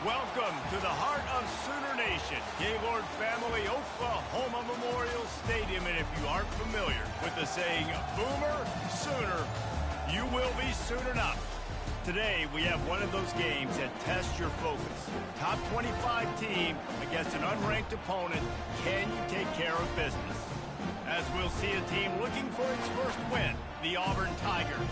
Welcome to the heart of Sooner Nation, Gaylord Family Oklahoma Memorial Stadium. And if you aren't familiar with the saying, Boomer Sooner, you will be soon enough. Today, we have one of those games that tests your focus. Top 25 team against an unranked opponent. Can you take care of business? As we'll see a team looking for its first win, the Auburn Tigers,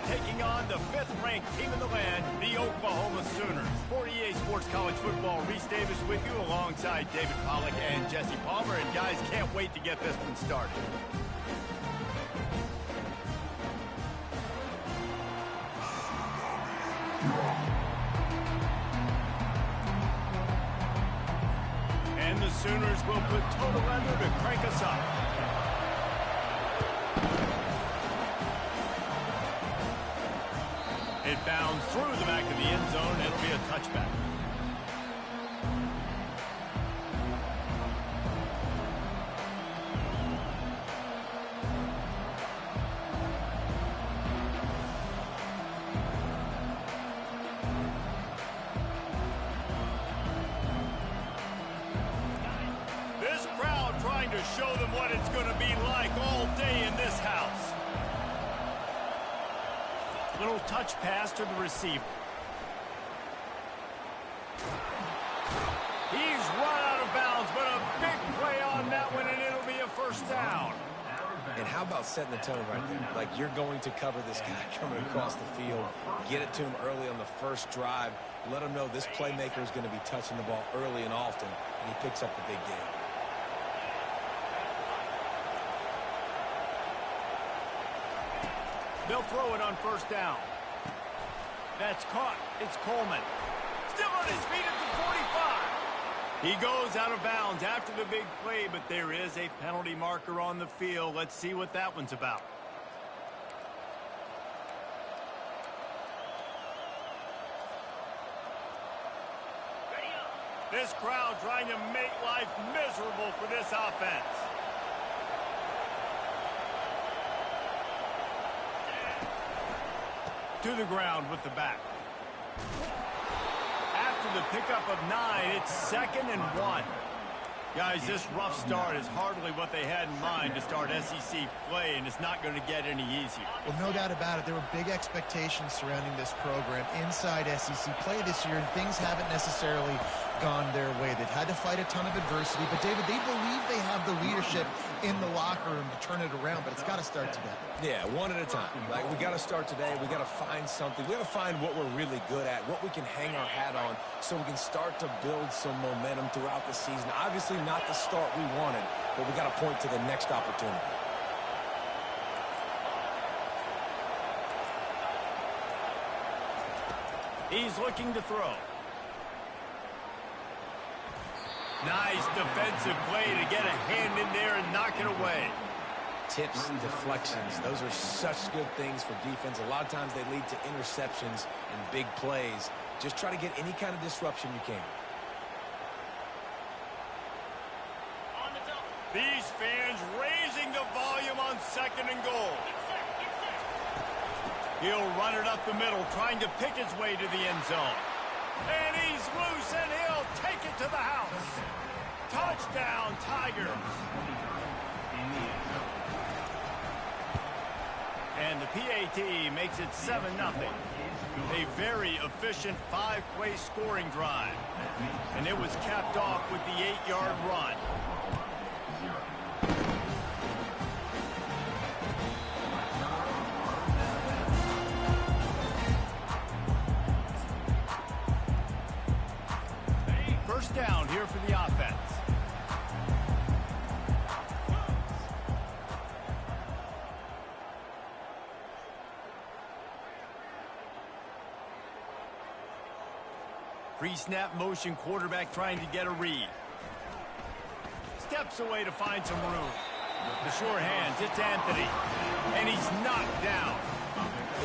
taking on the 5th-ranked team in the land, the Oklahoma Sooners. For EA Sports College Football, Reese Davis with you alongside David Pollack and Jesse Palmer. And guys, can't wait to get this one started. And the Sooners will put total under to crank us up. It bounds through the back of the end zone. It'll be a touchback. This crowd trying to show them what it's going to be like all day in this house. Little touch pass to the receiver. He's run out of bounds, but a big play on that one, and it'll be a first down. And how about setting the tone right there? Like, you're going to cover this guy coming across the field. Get it to him early on the first drive. Let him know this playmaker is going to be touching the ball early and often, and he picks up the big game. They'll throw it on first down. That's caught. It's Coleman. Still on his feet at the 45. He goes out of bounds after the big play, but there is a penalty marker on the field. Let's see what that one's about. This crowd trying to make life miserable for this offense. To the ground with the back. After the pickup of 9, it's 2nd and 1. Guys, this rough start is hardly what they had in mind to start SEC play, and it's not going to get any easier. Well, no doubt about it. There were big expectations surrounding this program inside SEC play this year, and things haven't necessarily gone their way. They've had to fight a ton of adversity, but David, they believe they have the leadership in the locker room to turn it around, but it's got to start today. Yeah, one at a time. Like, we got to start today. We got to find something. We got to find what we're really good at, what we can hang our hat on, so we can start to build some momentum throughout the season. Obviously not the start we wanted, but we got to point to the next opportunity. He's looking to throw. Nice defensive play to get a hand in there and knock it away. Tips and deflections, those are such good things for defense. A lot of times they lead to interceptions and big plays. Just try to get any kind of disruption you can. These fans raising the volume on 2nd and goal. He'll run it up the middle, trying to pick his way to the end zone. And he's loose, and he'll take it to the house. Touchdown, Tigers. And the PAT makes it 7-0. A very efficient 5-play scoring drive. And it was capped off with the 8-yard run. First down here for the offense. Pre-snap motion, quarterback trying to get a read. Steps away to find some room. The sure hands, it's Anthony. And he's knocked down.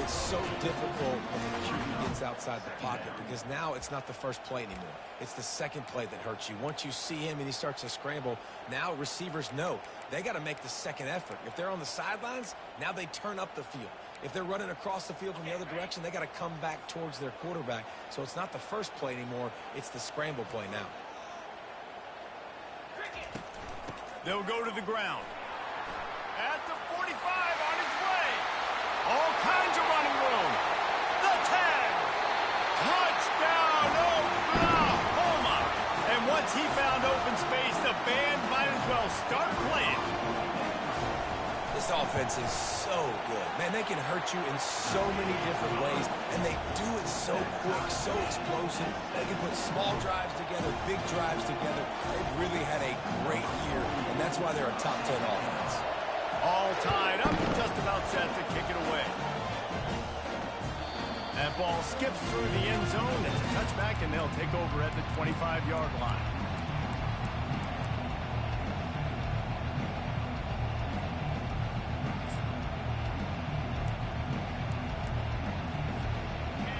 it's so difficult when the QB gets outside the pocket because now it's not the first play anymore. It's the second play that hurts you. Once you see him and he starts to scramble, now receivers know they got to make the second effort. If they're on the sidelines, now they turn up the field. If they're running across the field from the other direction, they got to come back towards their quarterback. So it's not the first play anymore. It's the scramble play now. They'll go to the ground. At the 45, on his way. All kinds of running room. The tag. Touchdown, Oklahoma. And once he found open space, the band might as well start playing. This offense is so good. Man, they can hurt you in so many different ways, and they do it so quick, so explosive. They can put small drives together, big drives together. They've really had a great year, and that's why they're a top 10 offense. All tied up, just about set to kick it away. That ball skips through the end zone. It's a touchback, and they'll take over at the 25-yard line.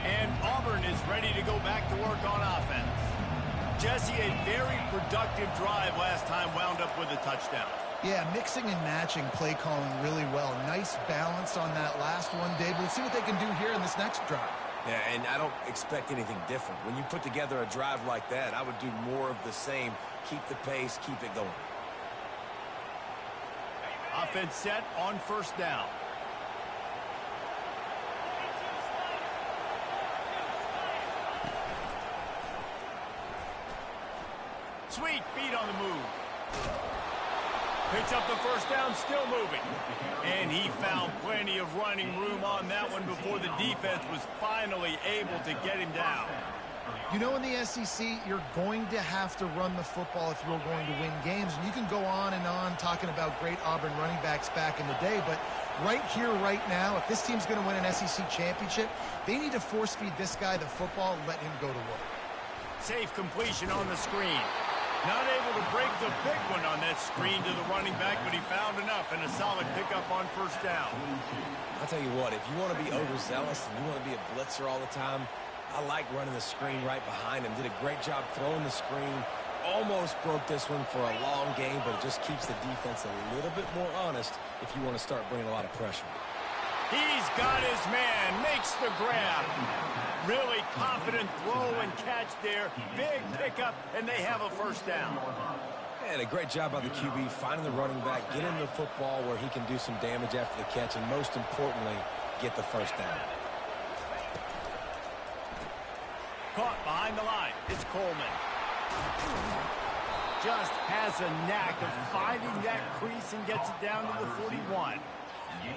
And Auburn is ready to go back to work on offense. Jesse, a very productive drive last time, wound up with a touchdown. Yeah, mixing and matching play calling really well. Nice balance on that last one, Dave. We'll see what they can do here in this next drive. Yeah, and I don't expect anything different. When you put together a drive like that, I would do more of the same. Keep the pace, keep it going. Offense set on first down. Sweet feet on the move. Picks up the first down, still moving. And he found plenty of running room on that one before the defense was finally able to get him down. You know, in the SEC, you're going to have to run the football if you're going to win games. And you can go on and on talking about great Auburn running backs back in the day, but right here, right now, if this team's going to win an SEC championship, they need to force feed this guy the football, let him go to work. Safe completion on the screen. Not able to break the big one on that screen to the running back, but he found enough and a solid pickup on first down. I'll tell you what, if you want to be overzealous and you want to be a blitzer all the time, I like running the screen right behind him. Did a great job throwing the screen. Almost broke this one for a long game, but it just keeps the defense a little bit more honest if you want to start bringing a lot of pressure. He's got his man, makes the grab. Really confident throw and catch there. Big pickup, and they have a first down. And a great job by the QB, finding the running back, get him the football where he can do some damage after the catch, and most importantly, get the first down. Caught behind the line. It's Coleman. Just has a knack of finding that crease and gets it down to the 41.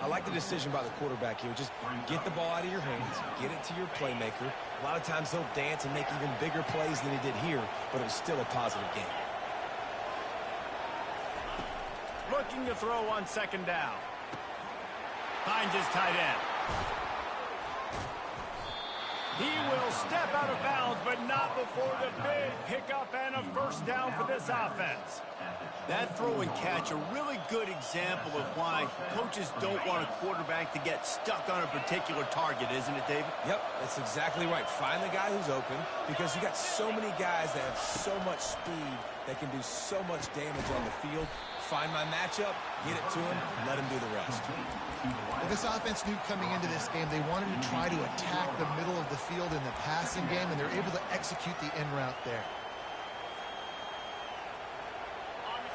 I like the decision by the quarterback here. Just get the ball out of your hands, get it to your playmaker. A lot of times he'll dance and make even bigger plays than he did here, but it was still a positive game. Looking to throw on second down. Finds his tight end. He will step out of bounds, but not before the big pickup and a first down for this offense. That throw and catch, a really good example of why coaches don't want a quarterback to get stuck on a particular target, isn't it, David? Yep, that's exactly right. Find the guy who's open, because you got so many guys that have so much speed that can do so much damage on the field. Find my matchup, get it to him, let him do the rest. Well, this offense knew coming into this game they wanted to try to attack the middle of the field in the passing game, and they're able to execute the in route there.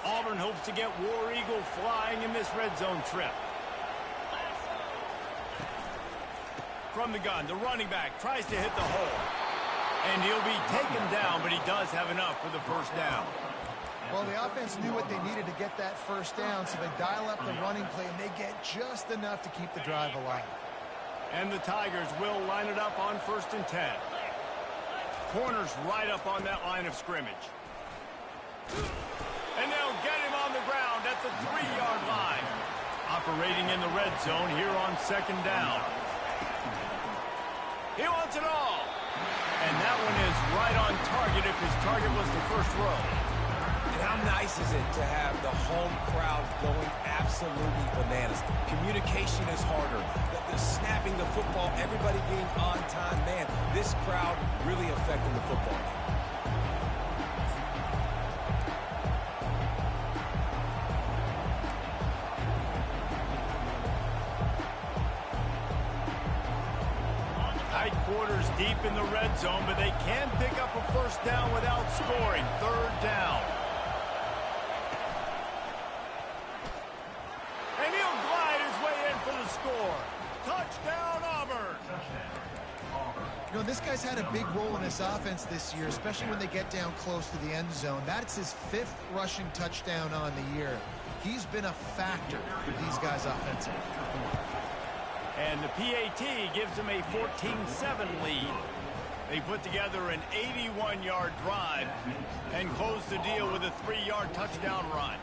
Auburn hopes to get War Eagle flying in this red zone trip. From the gun, the running back tries to hit the hole. And he'll be taken down, but he does have enough for the first down. Well, the offense knew what they needed to get that first down, so they dial up the running play, and they get just enough to keep the drive alive. And the Tigers will line it up on 1st and 10. Corners right up on that line of scrimmage. And they'll get him on the ground at the 3-yard line. Operating in the red zone here on 2nd down. He wants it all. And that one is right on target if his target was the first row. And how nice is it to have the home crowd going absolutely bananas? Communication is harder. The snapping the football being on time. Man, this crowd really affecting the football game. Tight quarters deep in the red zone, but they can pick up a first down without scoring. Third down. And he'll glide his way in for the score. Touchdown, Auburn. You know, this guy's had a big role in this offense this year, especially when they get down close to the end zone. That's his 5th rushing touchdown on the year. He's been a factor for these guys offensively. And the PAT gives them a 14-7 lead. They put together an 81-yard drive and close the deal with a 3-yard touchdown run.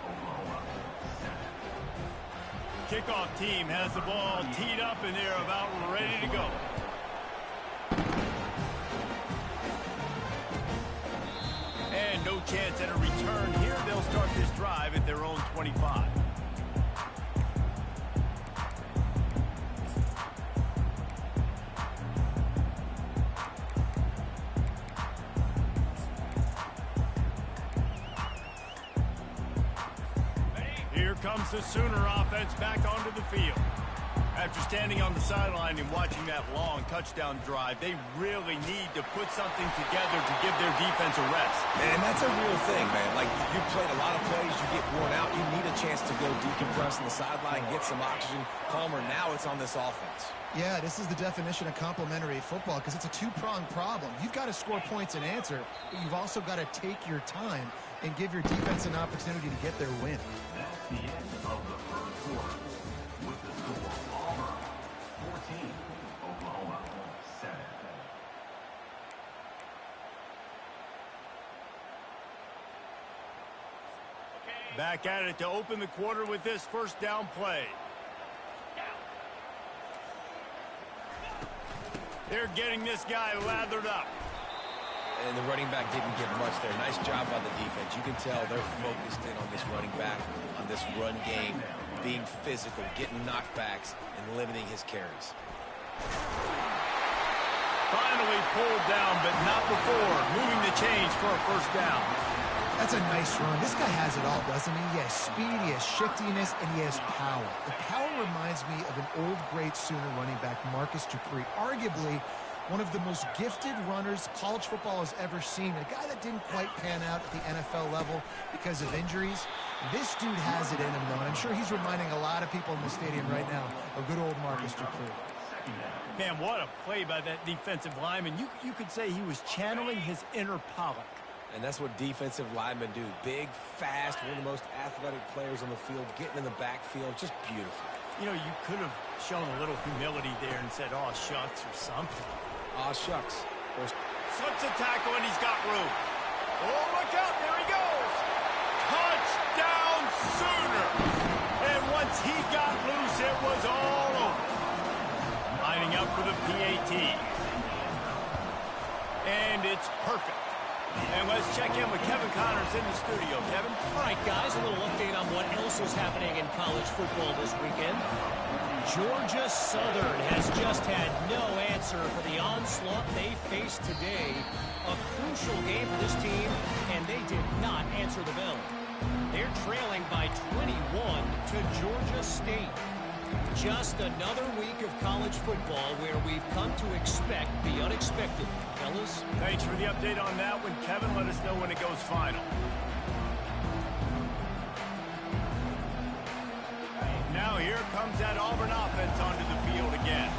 Kickoff team has the ball teed up and they're about ready to go. And no chance at a return here. They'll start this drive at their own 25. Here comes the Sooner offense back onto the field. After standing on the sideline and watching that long touchdown drive, they really need to put something together to give their defense a rest. Man, that's a real thing, man. Like, you played a lot of plays, you get worn out, you need a chance to go decompress on the sideline, get some oxygen. Calmer, now it's on this offense. Yeah, this is the definition of complementary football because it's a two-pronged problem. You've got to score points and answer, but you've also got to take your time and give your defense an opportunity to get their win. That's the end of the first quarter. With the score, Auburn 14, Oklahoma 7. Back at it to open the quarter with this first down play. They're getting this guy lathered up. And the running back didn't get much there. Nice job by the defense. You can tell they're focused in on this running back, on this run game, being physical, getting knockbacks, and limiting his carries. Finally pulled down, but not before moving the chains for a first down. That's a nice run. This guy has it all, doesn't he? He has speed, he has shiftiness, and he has power. The power reminds me of an old, great Sooner running back, Marcus Dupree. Arguably one of the most gifted runners college football has ever seen. A guy that didn't quite pan out at the NFL level because of injuries. This dude has it in him, though, and I'm sure he's reminding a lot of people in the stadium right now of good old Marcus Dupree. Man, what a play by that defensive lineman. You could say he was channeling his inner Pollock. And that's what defensive linemen do. Big, fast, one of the most athletic players on the field, getting in the backfield, just beautiful. You know, you could have shown a little humility there and said, "Aw, shucks," or something. Aw, shucks. Slips a tackle and he's got room. Oh, look out, there he goes. Touchdown Sooner. And once he got loose, it was all over. Lining up for the PAT. And it's perfect. And let's check in with Kevin Connors in the studio. Kevin? All right, guys, a little update on what else is happening in college football this weekend. Georgia Southern has just had no answer for the onslaught they faced today. A crucial game for this team, and they did not answer the bell. They're trailing by 21 to Georgia State. Just another week of college football where we've come to expect the unexpected. Fellas? Thanks for the update on that one, Kevin. Let us know when it goes final. Now here comes that Auburn offense onto the field again.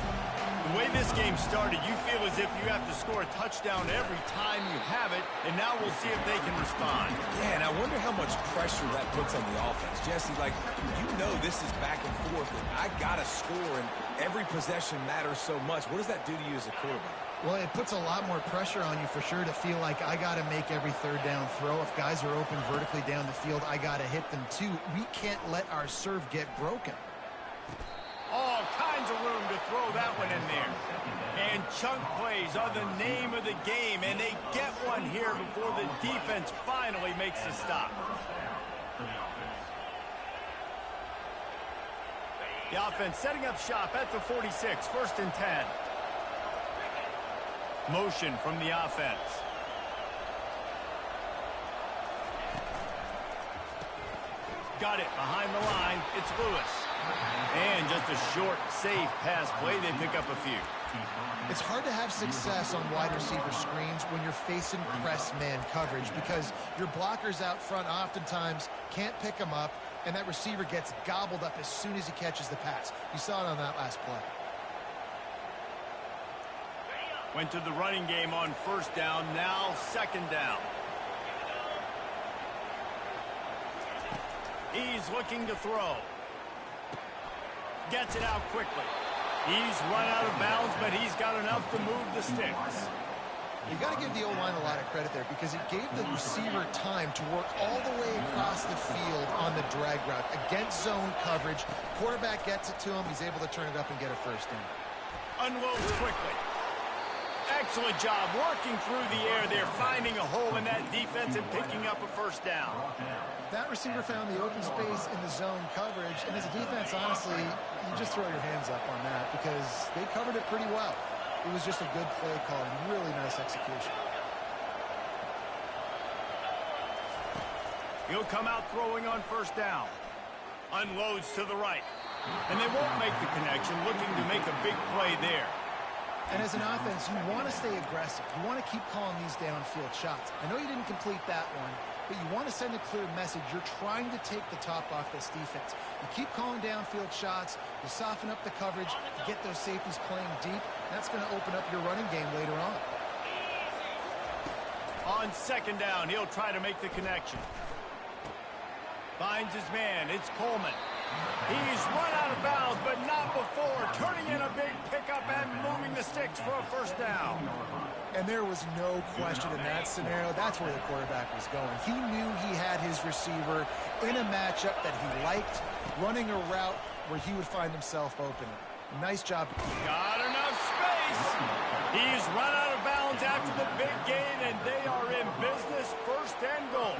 The way this game started, you feel as if you have to score a touchdown every time you have it, and now we'll see if they can respond. Yeah, and I wonder how much pressure that puts on the offense. Jesse, like, you know this is back and forth, and I got to score, and every possession matters so much. What does that do to you as a quarterback? Well, it puts a lot more pressure on you for sure to feel like I got to make every third down throw. If guys are open vertically down the field, I got to hit them too. We can't let our serve get broken. All kinds of room to throw that one in there. And chunk plays are the name of the game, and they get one here before the defense finally makes the stop. The offense setting up shop at the 46, 1st and 10. Motion from the offense. Got it behind the line. It's Lewis. And just a short, safe pass play. They pick up a few. It's hard to have success on wide receiver screens when you're facing press man coverage because your blockers out front oftentimes can't pick them up, and that receiver gets gobbled up as soon as he catches the pass. You saw it on that last play. Went to the running game on first down, now second down. He's looking to throw. Gets it out quickly. He's run out of bounds, but he's got enough to move the sticks. You got to give the O-line a lot of credit there because it gave the receiver time to work all the way across the field on the drag route against zone coverage. Quarterback gets it to him. He's able to turn it up and get a first down. Unloads quickly. Excellent job working through the air there, finding a hole in that defense and picking up a first down. That receiver found the open space in the zone coverage, and as a defense, honestly, you just throw your hands up on that because they covered it pretty well. It was just a good play call and really nice execution. He'll come out throwing on first down. Unloads to the right. And they won't make the connection, looking to make a big play there. And as an offense, you want to stay aggressive. You want to keep calling these downfield shots. I know you didn't complete that one, but you want to send a clear message. You're trying to take the top off this defense. You keep calling downfield shots. You soften up the coverage. You get those safeties playing deep. That's going to open up your running game later on. On second down, he'll try to make the connection. Finds his man. It's Coleman. He's run out of bounds, but not before. Turning in a big pickup and moving the sticks for a first down. And there was no question in that scenario. That's where the quarterback was going. He knew he had his receiver in a matchup that he liked, running a route where he would find himself open. Nice job. Got enough space. He's run out of bounds after the big gain, and they are in business, first and goal.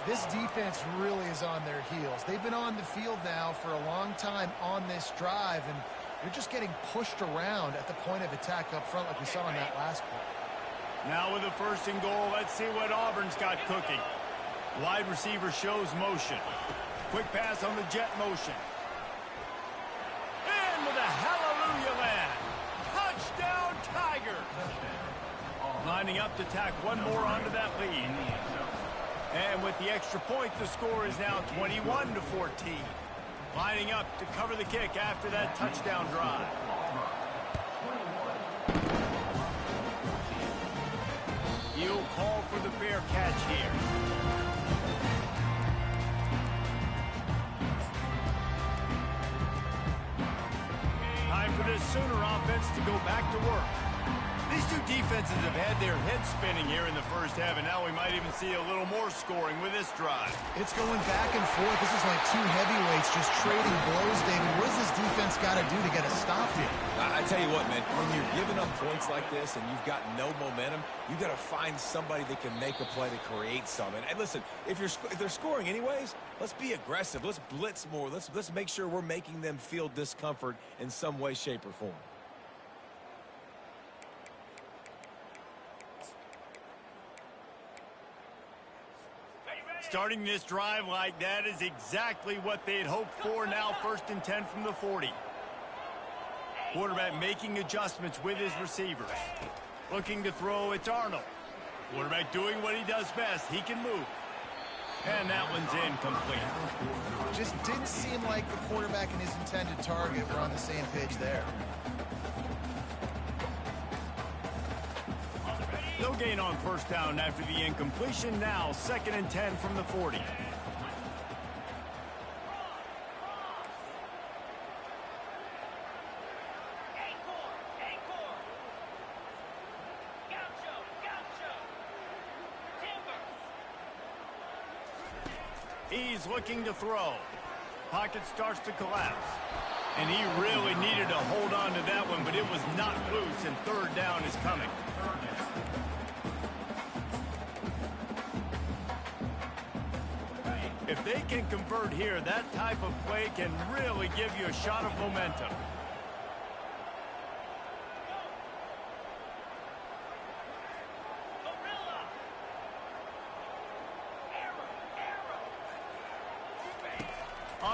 This defense really is on their heels. They've been on the field now for a long time on this drive, and they're just getting pushed around at the point of attack up front like we saw in that last play. Now with a first and goal, let's see what Auburn's got cooking. Wide receiver shows motion. Quick pass on the jet motion. And with a hallelujah land. Touchdown Tigers. Lining up to tack one more onto that lead. And with the extra point, the score is now 21-14. Lining up to cover the kick after that touchdown drive. He'll call for the fair catch here. Time for this Sooner offense to go back to work. These two defenses have had their heads spinning here in the first half, and now we might even see a little more scoring with this drive. It's going back and forth. This is like two heavyweights just trading blows, David. What does this defense got to do to get a stop here? I tell you what, man, when you're giving up points like this and you've got no momentum, you got to find somebody that can make a play to create something. And listen, if they're scoring anyways, let's be aggressive. Let's blitz more. Let's make sure we're making them feel discomfort in some way, shape, or form. Starting this drive like that is exactly what they'd hoped for. Now first and 10 from the 40. Quarterback making adjustments with his receivers. Looking to throw, it's Arnold. Quarterback doing what he does best. He can move. And that one's incomplete. Just didn't seem like the quarterback and his intended target were on the same page there. No gain on first down after the incompletion. Now second and 10 from the 40. He's looking to throw. Pocket starts to collapse. And he really needed to hold on to that one, but it was not loose, and third down is coming. If they can convert here, that type of play can really give you a shot of momentum.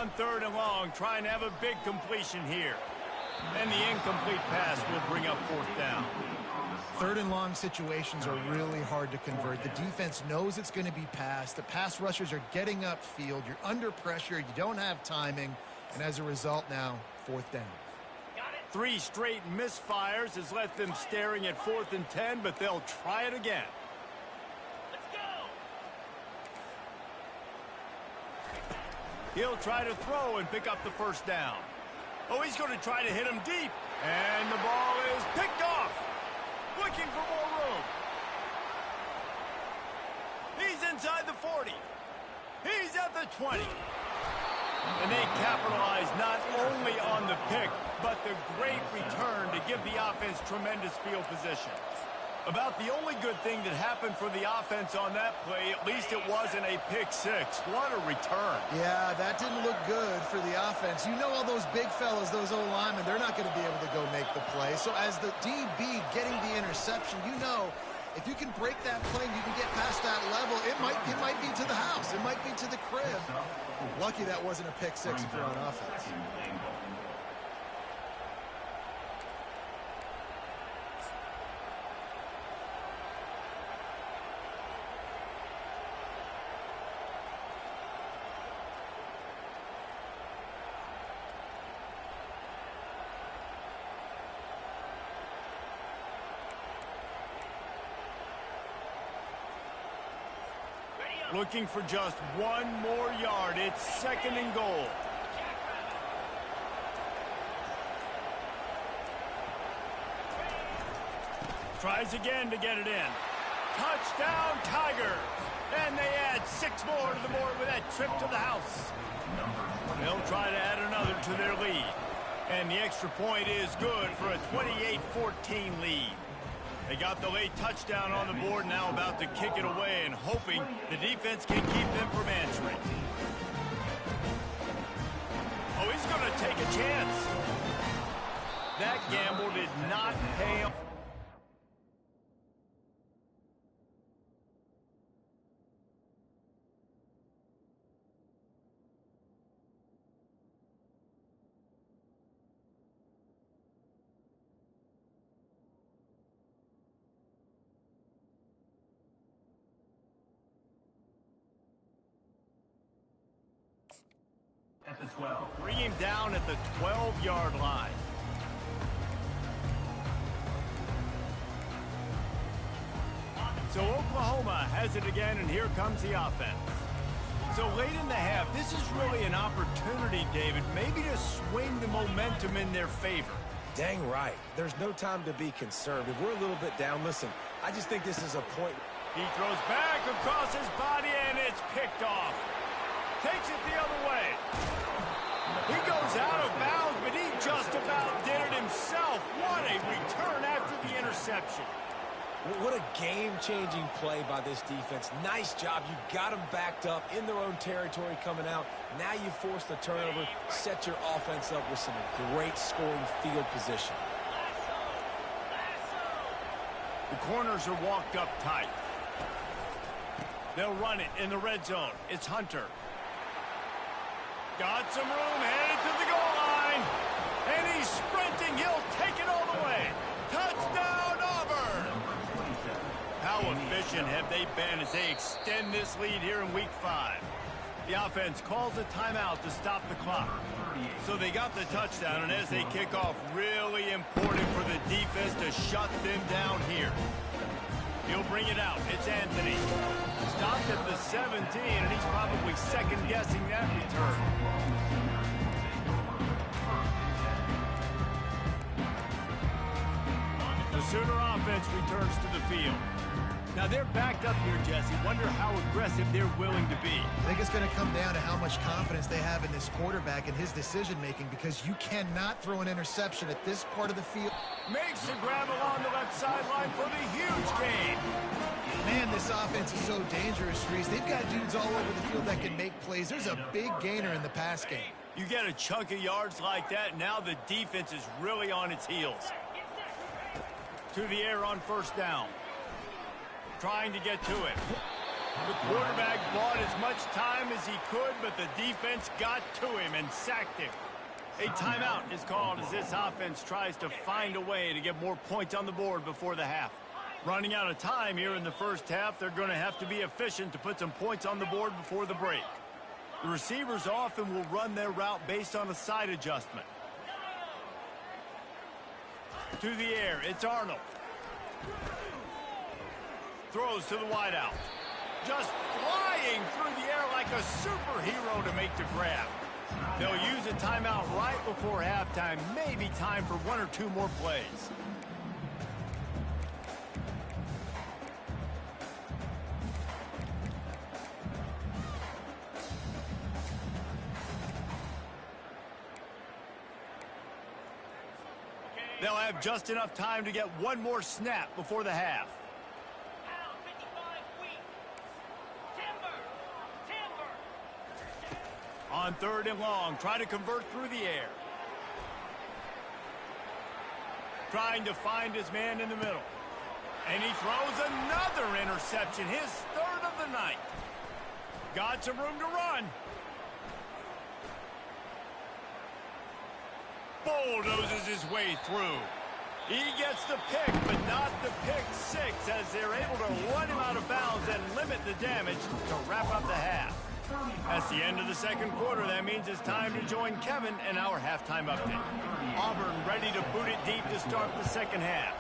On 3rd and long, trying to have a big completion here. And the incomplete pass will bring up 4th down. 3rd and long situations are really hard to convert. The defense knows it's going to be passed. The pass rushers are getting upfield. You're under pressure. You don't have timing. And as a result now, 4th down. 3 straight misfires has left them staring at 4th and 10, but they'll try it again. Let's go. He'll try to throw and pick up the 1st down. Oh, he's going to try to hit him deep. And the ball is picked off. Looking for more room. He's inside the 40. He's at the 20. And they capitalize not only on the pick, but the great return to give the offense tremendous field position. About the only good thing that happened for the offense on that play, at least it wasn't a pick 6. What a return. Yeah, that didn't look good for the offense. You know all those big fellas, those O-linemen, they're not going to be able to go make the play. So as the DB getting the interception, you know, if you can break that play and you can get past that level, it might be to the house. It might be to the crib. Lucky that wasn't a pick 6 if you're on offense. Looking for just 1 more yard. It's 2nd and goal. Tries again to get it in. Touchdown, Tiger. And they add 6 more to the board with that trip to the house. They'll try to add another to their lead. And the extra point is good for a 28-14 lead. They got the late touchdown on the board, now about to kick it away and hoping the defense can keep them from answering. Oh, he's going to take a chance. That gamble did not pay off. At the 12. Bring him down at the 12-yard line. So Oklahoma has it again, and here comes the offense. So late in the half, this is really an opportunity, David, maybe to swing the momentum in their favor. Dang right. There's no time to be conservative. We're a little bit down. Listen, I just think this is a point. He throws back across his body, and it's picked off. Takes it the other way. He goes out of bounds, but he just about did it himself. What a return after the interception. What a game-changing play by this defense. Nice job. You got them backed up in their own territory coming out. Now you force the turnover, set your offense up with some great scoring field position. The corners are walked up tight. They'll run it in the red zone. It's Hunter. Got some room, headed to the goal line. And he's sprinting. He'll take it all the way. Touchdown, Auburn. How efficient have they been as they extend this lead here in Week 5? The offense calls a timeout to stop the clock. So they got the touchdown, and as they kick off, really important for the defense to shut them down here. He'll bring it out. It's Anthony. Stopped at the 17, and he's probably second-guessing that return. The Sooner offense returns to the field. Now they're backed up here, Jesse. Wonder how aggressive they're willing to be. I think it's going to come down to how much confidence they have in this quarterback and his decision-making, because you cannot throw an interception at this part of the field. Makes the grab along the left sideline for the huge gain. Man, this offense is so dangerous, Reese. They've got dudes all over the field that can make plays. There's a big gainer in the pass game. You get a chunk of yards like that, now the defense is really on its heels. To the air on first down. Trying to get to it. The quarterback bought as much time as he could, but the defense got to him and sacked him. A timeout is called as this offense tries to find a way to get more points on the board before the half. Running out of time here in the first half, they're going to have to be efficient to put some points on the board before the break. The receivers often will run their route based on a side adjustment. To the air, it's Arnold. Throws to the wideout. Just flying through the air like a superhero to make the grab. They'll use a timeout right before halftime. Maybe time for one or two more plays. They'll have just enough time to get one more snap before the half. On 3rd and long, try to convert through the air. Trying to find his man in the middle. And he throws another interception, his 3rd of the night. Got some room to run. Bulldozes his way through. He gets the pick, but not the pick six, as they're able to run him out of bounds and limit the damage to wrap up the half. That's the end of the second quarter. That means it's time to join Kevin and our halftime update. Auburn ready to boot it deep to start the second half.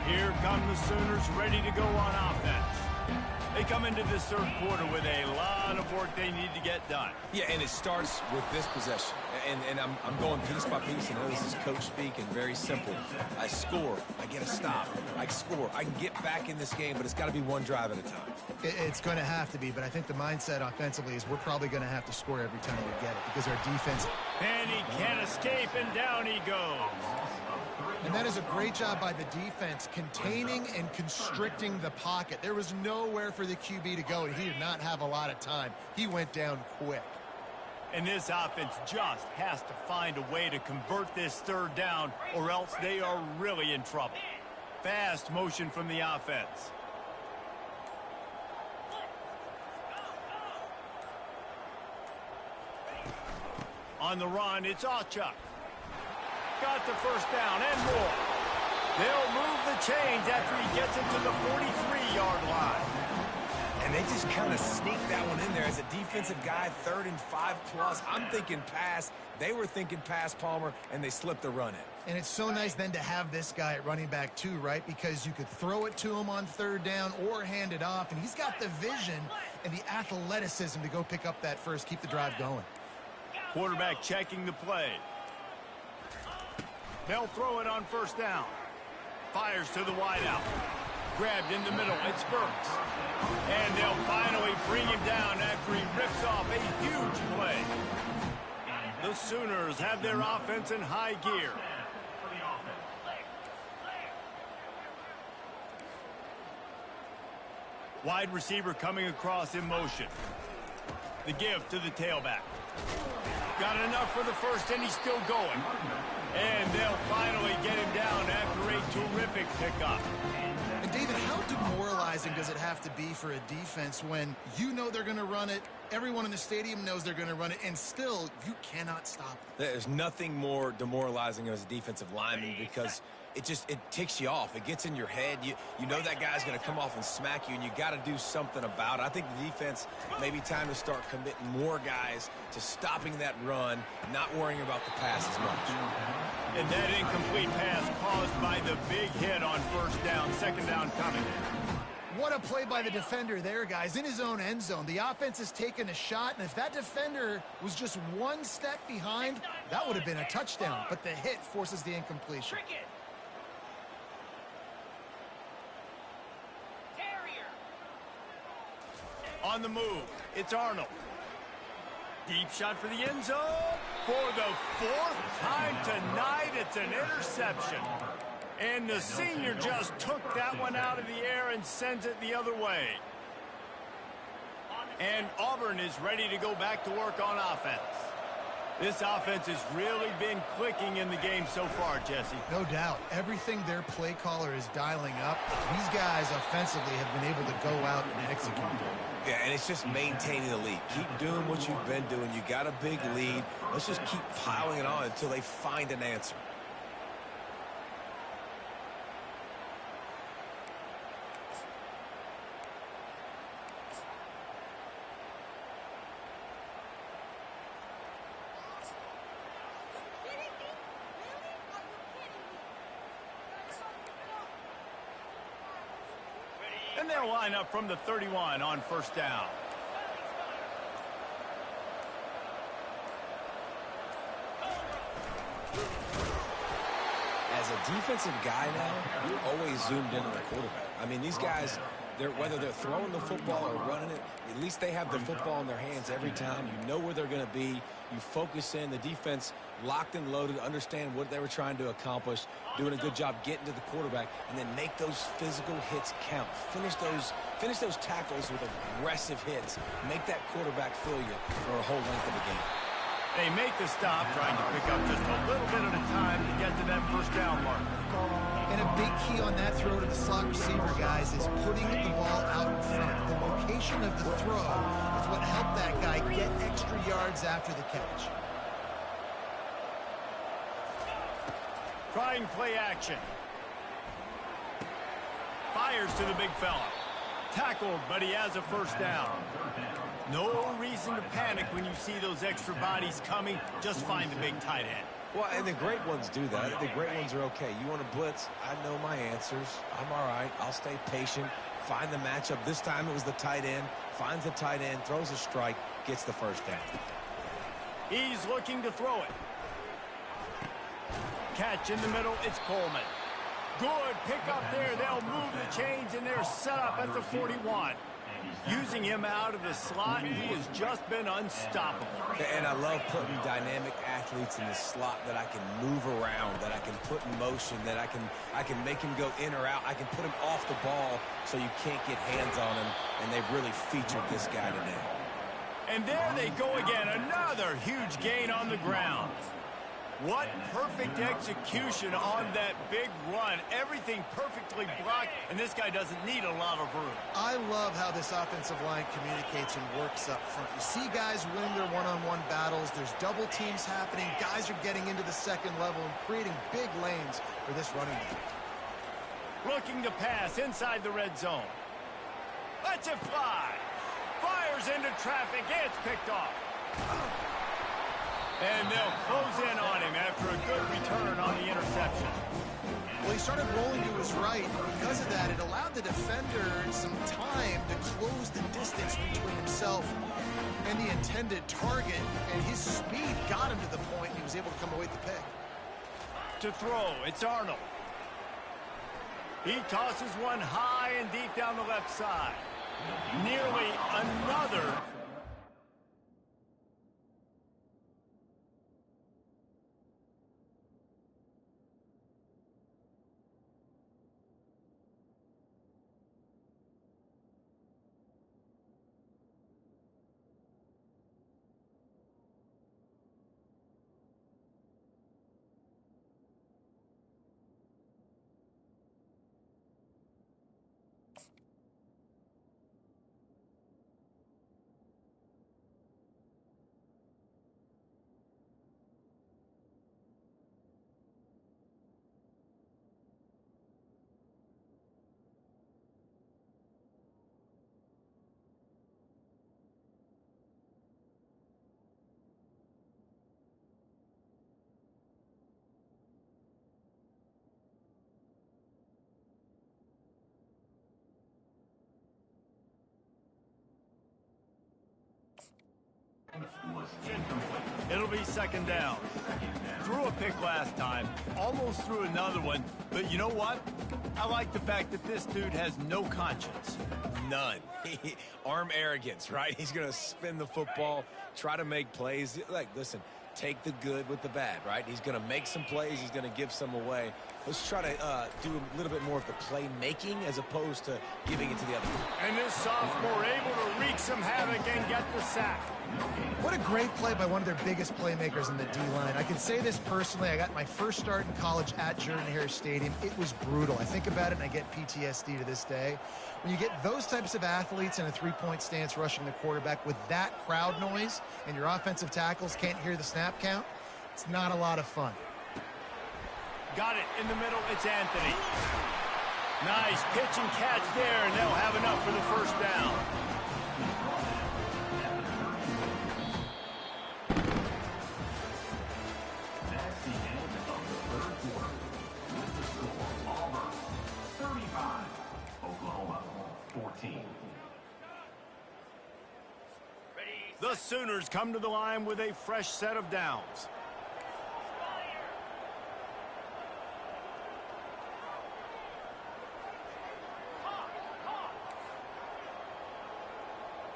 Here come the Sooners ready to go on offense. They come into this third quarter with a lot of work they need to get done. Yeah, and it starts with this possession. And I'm going piece by piece. I know this is coach speak and very simple. I score. I get a stop. I score. I can get back in this game, but it's got to be one drive at a time. It's going to have to be, but I think the mindset offensively is we're probably going to have to score every time we get it because our defense... And he can't escape, and down he goes. And that is a great job by the defense, containing and constricting the pocket. There was nowhere for the QB to go, and he did not have a lot of time. He went down quick. And this offense just has to find a way to convert this third down, or else they are really in trouble. Fast motion from the offense. On the run, it's Auchuk. Got the first down and more. They'll move the chains after he gets it to the 43-yard line. And they just kind of sneak that one in there as a defensive guy, 3rd and 5+. I'm thinking pass. They were thinking pass, Palmer, and they slipped the run in. And it's so nice then to have this guy at running back too, right? Because you could throw it to him on 3rd down or hand it off, and he's got the vision and the athleticism to go pick up that first, keep the drive going. Quarterback checking the play. They'll throw it on 1st down. Fires to the wideout. Grabbed in the middle. It's Burks. And they'll finally bring him down after he rips off a huge play. The Sooners have their offense in high gear. Wide receiver coming across in motion. The give to the tailback. Got enough for the first, and he's still going. And they'll finally get him down after a terrific pickup. And David, how demoralizing does it have to be for a defense when you know they're going to run it, everyone in the stadium knows they're going to run it, and still you cannot stop it? There's nothing more demoralizing as a defensive lineman because it ticks you off. It gets in your head. You know that guy's going to come off and smack you, and you got to do something about it. I think the defense maybe time to start committing more guys to stopping that run, not worrying about the pass as much. And that incomplete pass caused by the big hit on 1st down, 2nd down coming. What a play by the defender there, guys, in his own end zone. The offense has taken a shot, and if that defender was just one step behind, that would have been a touchdown. But the hit forces the incompletion. On the move, it's Arnold. Deep shot for the end zone. For the fourth time tonight, it's an interception. And the senior just took that one out of the air and sends it the other way. And Auburn is ready to go back to work on offense. This offense has really been clicking in the game so far, Jesse. No doubt. Everything their play caller is dialing up, these guys offensively have been able to go out and execute. Yeah, and it's just maintaining the lead. Keep doing what you've been doing. You got a big lead. Let's just keep piling it on until they find an answer. And they'll line up from the 31 on first down. As a defensive guy now, you're always zoomed in on the quarterback. I mean, these guys, whether they're throwing the football or running it, at least they have the football in their hands every time. You know where they're going to be. You focus in. The defense locked and loaded, understand what they were trying to accomplish, doing a good job getting to the quarterback, and then make those physical hits count. Finish those tackles with aggressive hits. Make that quarterback feel you for a whole length of the game. They make the stop, trying to pick up just a little bit at a time to get to that first down mark. And a big key on that throw to the slot receiver, guys, is putting the ball out in front. The location of the throw is what helped that guy get extra yards after the catch. Trying play action. Fires to the big fella. Tackled, but he has a first down. No reason to panic when you see those extra bodies coming. Just find the big tight end. Well, and the great ones do that. The great ones are okay. You want to blitz? I know my answers. I'm all right. I'll stay patient. Find the matchup. This time it was the tight end. Finds the tight end, throws a strike, gets the first down. He's looking to throw it. Catch in the middle. It's Coleman. Good pick up there. They'll move the chains, and they're set up at the 41. Using him out of the slot, he has just been unstoppable. And I love putting dynamic athletes in the slot that I can move around, that I can put in motion, that I can make him go in or out. I can put him off the ball so you can't get hands on him, and they've really featured this guy today. And there they go again, another huge gain on the ground. What perfect execution on that big run. Everything perfectly blocked, and this guy doesn't need a lot of room. I love how this offensive line communicates and works up front. You see guys win their one-on-one battles. There's double teams happening. Guys are getting into the second level and creating big lanes for this running back. Looking to pass inside the red zone. Lets it fly. Fires into traffic. It's picked off. And they'll close in on him after a good return on the interception. Well, he started rolling to his right. Because of that, it allowed the defender some time to close the distance between himself and the intended target. And his speed got him to the point he was able to come away with the pick. To throw, it's Arnold. He tosses one high and deep down the left side. Nearly another. It'll be second down. Threw a pick last time, almost threw another one, but you know what? I like the fact that this dude has no conscience. None. Arm arrogance, right? He's going to spin the football, try to make plays. Like, listen, take the good with the bad, right? He's going to make some plays. He's going to give some away. Let's try to do a little bit more of the playmaking as opposed to giving it to the other team. And this sophomore able to wreak some havoc and get the sack. What a great play by one of their biggest playmakers in the D-line. I can say this personally. I got my first start in college at Jordan-Hare Stadium. It was brutal. I think about it and I get PTSD to this day. When you get those types of athletes in a three-point stance rushing the quarterback with that crowd noise and your offensive tackles can't hear the snap count, it's not a lot of fun. Got it in the middle. It's Anthony. Nice pitch and catch there, and they'll have enough for the first down. That's the end of the third quarter. With the score, Auburn 35, Oklahoma 14. The Sooners come to the line with a fresh set of downs.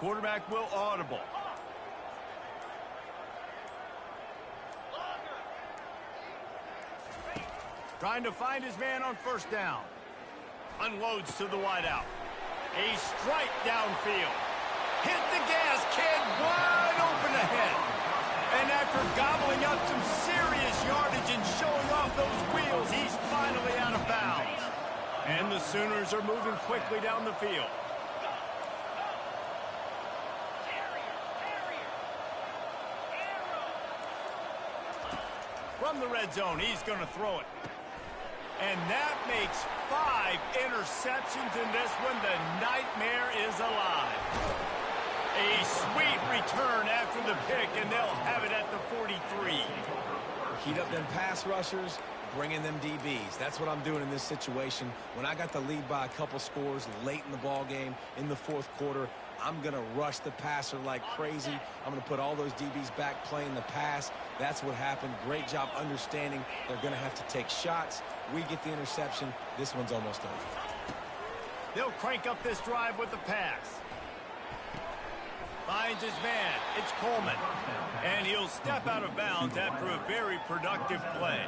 Quarterback will audible. Trying to find his man on first down. Unloads to the wideout. A strike downfield. Hit the gas, kid. Wide open ahead. And after gobbling up some serious yardage and showing off those wheels, he's finally out of bounds. And the Sooners are moving quickly down the field. From the red zone, he's going to throw it. And that makes 5 interceptions in this one. The nightmare is alive. A sweet return after the pick, and they'll have it at the 43. Heat up them pass rushers, bring in them DBs. That's what I'm doing in this situation. When I got the lead by a couple scores late in the ball game in the fourth quarter, I'm going to rush the passer like crazy. I'm going to put all those DBs back playing the pass. That's what happened. Great job understanding they're going to have to take shots. We get the interception. This one's almost over. They'll crank up this drive with the pass. Finds his man. It's Coleman. And he'll step out of bounds after a very productive play.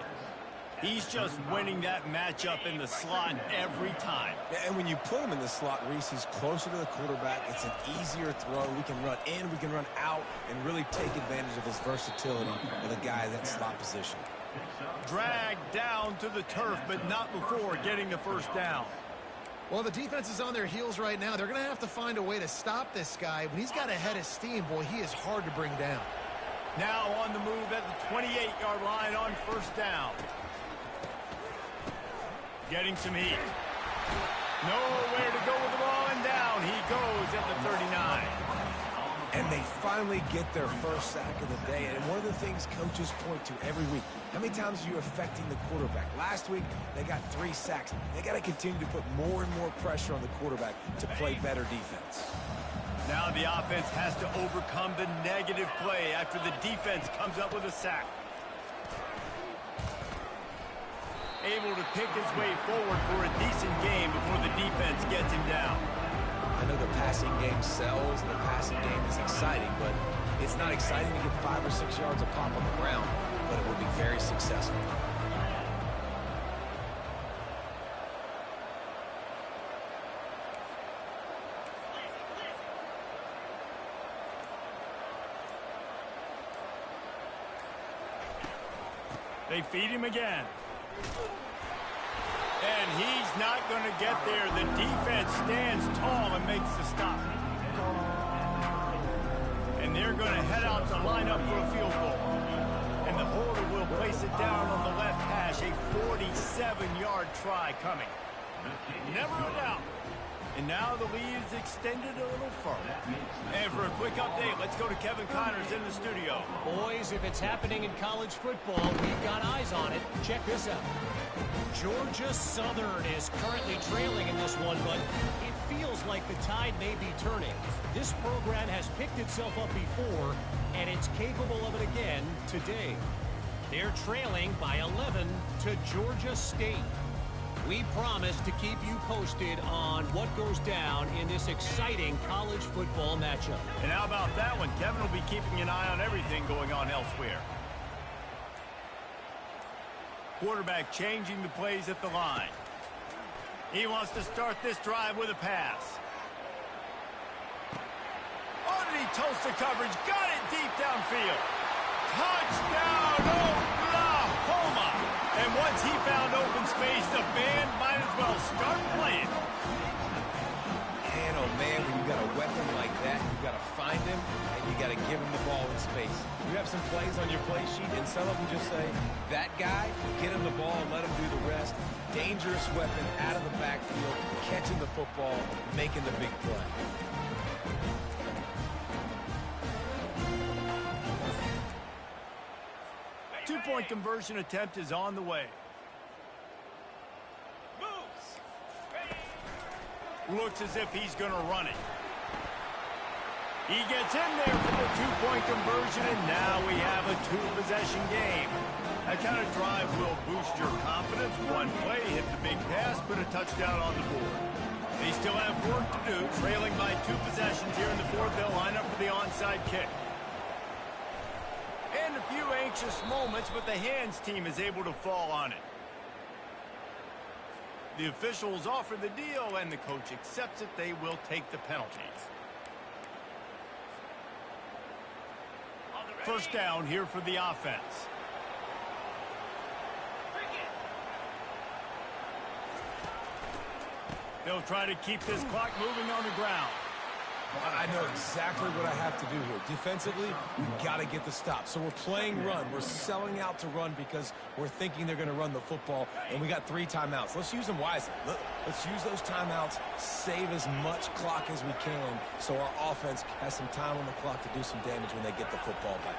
He's just winning that matchup in the slot every time. And when you put him in the slot, Reese, he's closer to the quarterback. It's an easier throw. We can run in, we can run out, and really take advantage of his versatility with a guy in that slot position. Dragged down to the turf, but not before getting the first down. Well, the defense is on their heels right now. They're going to have to find a way to stop this guy. When he's got a head of steam, boy, he is hard to bring down. Now on the move at the 28-yard line on first down. Getting some heat. Nowhere to go with the ball, and down he goes at the 39. And they finally get their first sack of the day. And one of the things coaches point to every week, how many times are you affecting the quarterback? Last week, they got 3 sacks. They got to continue to put more and more pressure on the quarterback to play better defense. Now the offense has to overcome the negative play after the defense comes up with a sack. Able to pick his way forward for a decent game before the defense gets him down. I know the passing game sells, and the passing game is exciting, but it's not exciting to get 5 or 6 yards of pop on the ground, but it will be very successful. They feed him again. And he's not going to get there. The defense stands tall and makes the stop. And they're going to head out to line up for a field goal. And the holder will place it down on the left hash. A 47-yard try coming. Never a doubt. And now the lead is extended a little further. And for a quick update, let's go to Kevin Connors in the studio. Boys, if it's happening in college football, we've got eyes on it. Check this out. Georgia Southern is currently trailing in this one, but it feels like the tide may be turning. This program has picked itself up before, and it's capable of it again today. They're trailing by 11 to Georgia State. We promise to keep you posted on what goes down in this exciting college football matchup. And how about that one? Kevin will be keeping an eye on everything going on elsewhere. Quarterback changing the plays at the line. He wants to start this drive with a pass. Underneath Tulsa coverage, got it deep downfield. Touchdown, Oklahoma! And once he found open space, the band might as well start playing. Man, oh man, when you got a weapon like that, you got to find him, and you got to give him the ball in space. You have some plays on your play sheet, and some of them just say, that guy, get him the ball, let him do the rest. Dangerous weapon out of the backfield, catching the football, making the big play. Two-point conversion attempt is on the way. Looks as if he's going to run it. He gets in there for the two-point conversion, and now we have a two-possession game. That kind of drive will boost your confidence. One play, hit the big pass, put a touchdown on the board. They still have work to do, trailing by two possessions here in the fourth. They'll line up for the onside kick. And a few anxious moments, but the hands team is able to fall on it. The officials offer the deal, and the coach accepts it. They will take the penalties. First down here for the offense. They'll try to keep this clock moving on the ground. I know exactly what I have to do here. Defensively, we've got to get the stop. So we're playing run. We're selling out to run because we're thinking they're going to run the football, and we got 3 timeouts. Let's use them wisely. Let's use those timeouts, save as much clock as we can so our offense has some time on the clock to do some damage when they get the football back.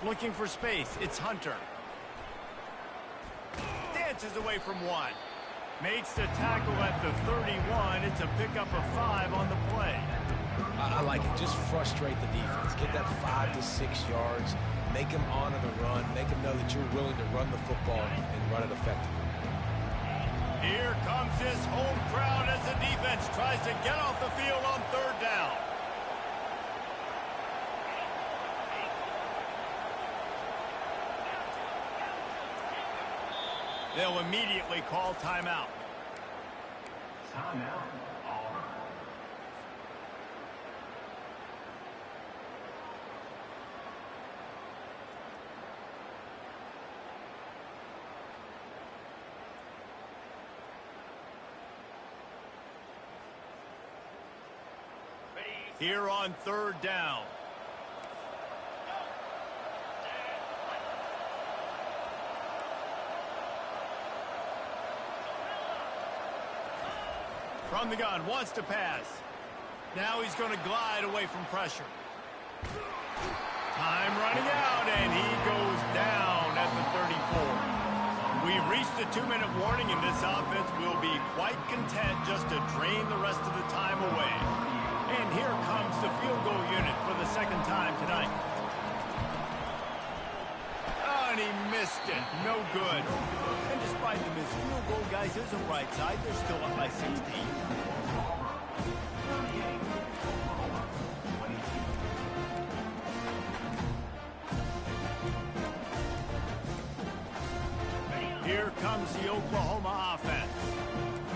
Looking for space. It's Hunter. Dances away from one. Makes the tackle at the 31. It's a pickup of 5 on the play. I like it. Just frustrate the defense. Get that 5 to 6 yards. Make them honor the run. Make them know that you're willing to run the football and run it effectively. Here comes this home crowd as the defense tries to get off the field on third down. They'll immediately call timeout. Timeout, Auburn. Here on third down. From the gun, wants to pass. Now he's going to glide away from pressure. Time running out, and he goes down at the 34. We've reached the 2-minute warning, and this offense will be quite content just to drain the rest of the time away. And here comes the field goal unit for the second time tonight. Oh, and he missed it. No good. And despite the missed field goal, guys, there's a bright side. They're still up by 16. Here comes the Oklahoma offense.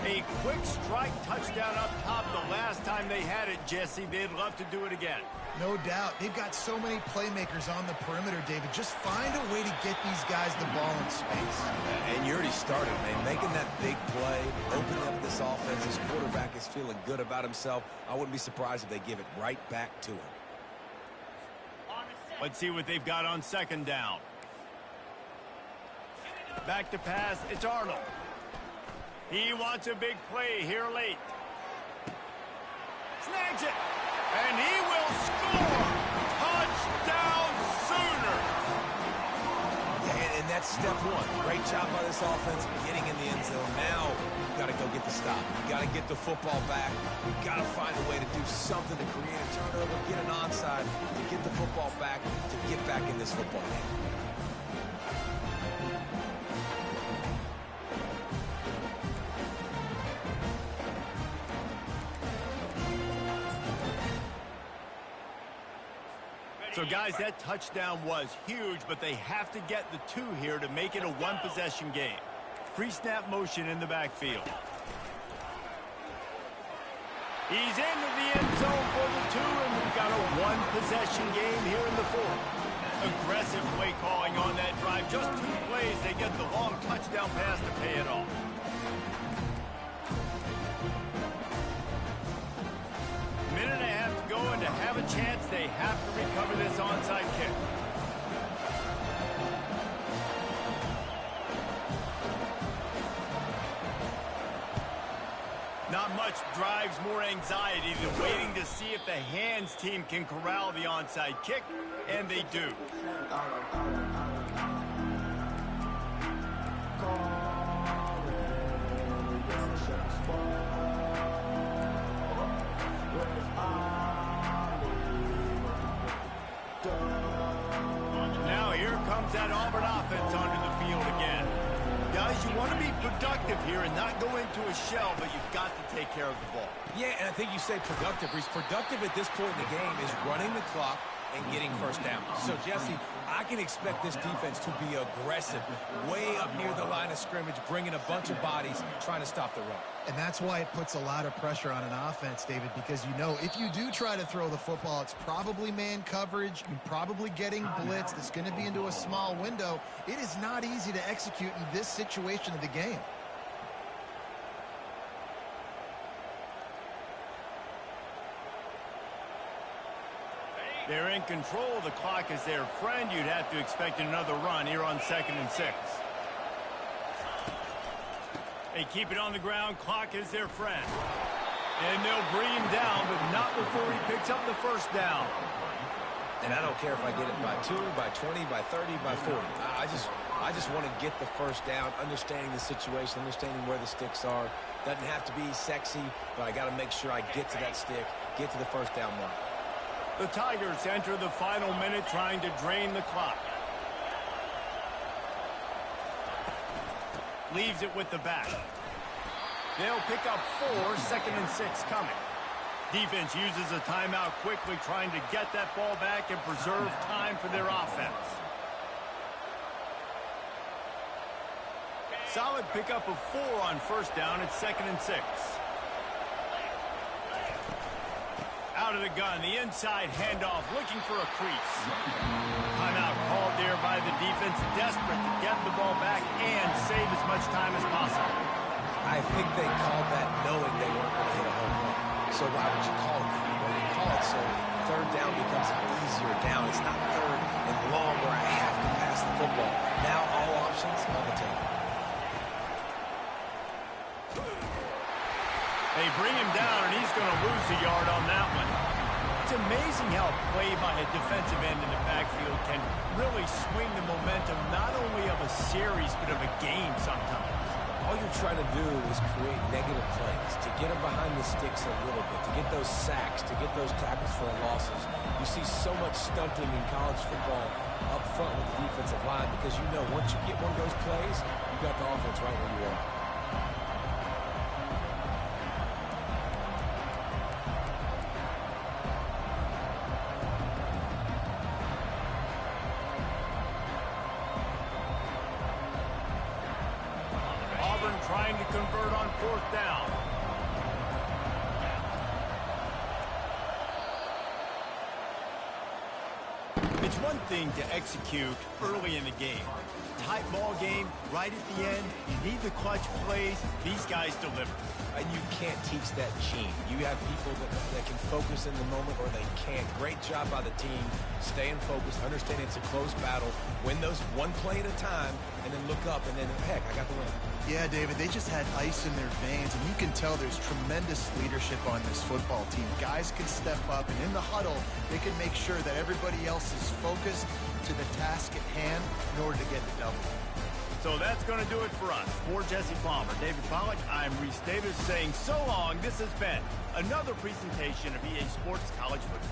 A quick strike touchdown up top the last time they had it, Jesse. They'd love to do it again. No doubt. They've got so many playmakers on the perimeter, David. Just find a way to get these guys the ball in space. And you already started, man. Making that big play, opening up this offense. His quarterback is feeling good about himself. I wouldn't be surprised if they give it right back to him. Let's see what they've got on second down. Back to pass. It's Arnold. He wants a big play here late. Snags it. And he will score. Touchdown Sooners. Yeah, and that's step one. Great job by this offense getting in the end zone. Now you got to go get the stop. You got to get the football back. You got to find a way to do something to create a turnover, get an onside, to get the football back, to get back in this football game. So, guys, that touchdown was huge, but they have to get the 2 here to make it a one-possession game. Pre-snap motion in the backfield. He's into the end zone for the 2, and we've got a one-possession game here in the 4th. Aggressive play calling on that drive. Just 2 plays, they get the long touchdown pass to pay it off. Minute and a half to go, and to have a chance, they have to recover this onside kick. Not much drives more anxiety than waiting to see if the hands team can corral the onside kick, and they do. Now here comes that Auburn offense onto the field again. Guys, you want to be productive here and not go into a shell, but you've got to take care of the ball. Yeah, and I think you say productive, Reese. Productive at this point in the game is running the clock and getting first down. So, Jesse, I can expect this defense to be aggressive, way up near the line of scrimmage, bringing a bunch of bodies, trying to stop the run. And that's why it puts a lot of pressure on an offense, David, because you know if you do try to throw the football, it's probably man coverage. You're probably getting blitz that's going to be into a small window. It is not easy to execute in this situation of the game. They're in control. The clock is their friend. You'd have to expect another run here on 2nd and 6. They keep it on the ground. Clock is their friend. And they'll bring him down, but not before he picks up the first down. And I don't care if I get it by 2, by 20, by 30, by 40. I just want to get the first down, understanding the situation, understanding where the sticks are. Doesn't have to be sexy, but I got to make sure I get to that stick, get to the first down mark. The Tigers enter the final minute trying to drain the clock. Leaves it with the back. They'll pick up 4, 2nd and 6 coming. Defense uses a timeout quickly, trying to get that ball back and preserve time for their offense. Solid pickup of 4 on first down at 2nd and 6. Out of the gun, the inside handoff, looking for a crease. Timeout called there by the defense, desperate to get the ball back and save as much time as possible. I think they called that knowing they weren't going to hit a home run. So why would you call it that? Well, you call it so third down becomes an easier down. It's not third and long where I have to pass the football. Now all options on the table. They bring him down, and he's going to lose a yard on that one. It's amazing how play by a defensive end in the backfield can really swing the momentum not only of a series but of a game sometimes. All you're trying to do is create negative plays, to get them behind the sticks a little bit, to get those sacks, to get those tackles for losses. You see so much stunting in college football up front with the defensive line because you know once you get one of those plays, you got the offense right where you are. Auburn trying to convert on 4th down. It's one thing to execute early in the game. Tight ball game, right at the end, you need the clutch plays. These guys deliver. And you can't teach that gene. You have people that can focus in the moment or they can't. Great job by the team, staying focused, understanding it's a close battle, win those one play at a time, and then look up, and then, heck, I got the win. Yeah, David, they just had ice in their veins, and you can tell there's tremendous leadership on this football team. Guys can step up, and in the huddle, they can make sure that everybody else is focused to the task at hand in order to get the double. So that's going to do it for us. For Jesse Palmer, David Pollack, I'm Reese Davis saying so long. This has been another presentation of EA Sports College Football.